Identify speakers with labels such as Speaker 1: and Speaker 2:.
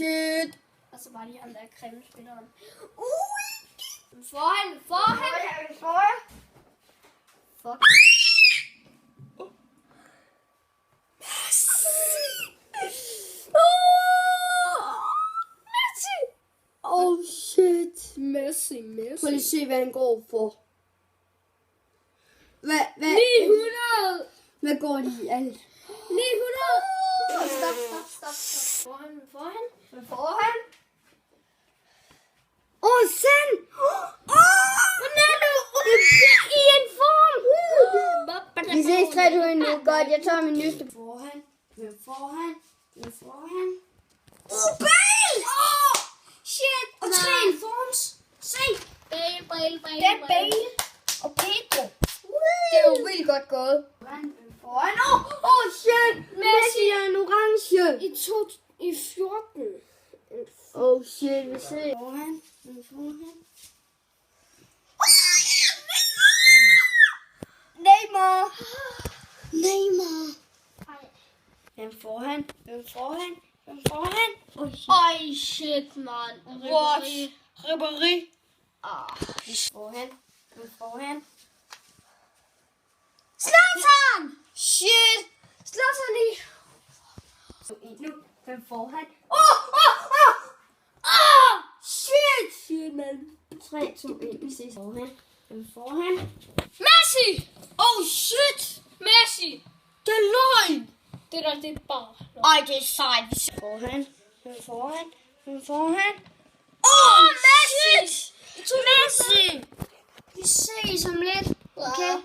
Speaker 1: shit.
Speaker 2: Og så var de ham der kremspilleren. Foran. Fuck.
Speaker 1: Oh shit.
Speaker 2: Messi.
Speaker 1: Prøv lige at se, hvad han går for. Hvad?
Speaker 2: 900.
Speaker 1: Hvad går de i alt?
Speaker 2: 900. Stop. Foran.
Speaker 1: Åh, sand!
Speaker 2: Ronaldo. I en form.
Speaker 1: Vi ses 3 2 nu. Godt, jeg tager min nyeste.
Speaker 2: Foran.
Speaker 1: Bale!
Speaker 2: Shit.
Speaker 1: Og 3 forms. Se!
Speaker 2: Bale.
Speaker 1: Det er Bale og Pedro. Det er jo vildt godt gået.
Speaker 2: Foran.
Speaker 1: Åh, shit! Messi er en orange.
Speaker 2: I 14.
Speaker 1: Oh shit, vi ser.
Speaker 2: Foran.
Speaker 1: Neymar.
Speaker 2: Hvem foran? Oj, shit, man.
Speaker 1: Ribéry.
Speaker 2: Foran.
Speaker 1: Zlatan! Shit! Zlatan i.
Speaker 2: Nu. Hvem foran?
Speaker 1: Shit, man.
Speaker 2: 3, 2, 1. Vi ses. Foran.
Speaker 1: Messi! Oh shit!
Speaker 2: Messi.
Speaker 1: Det er løgn!
Speaker 2: Det der, det er bare.
Speaker 1: Ej, det er sejt.
Speaker 2: Foran.
Speaker 1: Messi! Messi!
Speaker 2: Vi ses om lidt.
Speaker 1: Okay.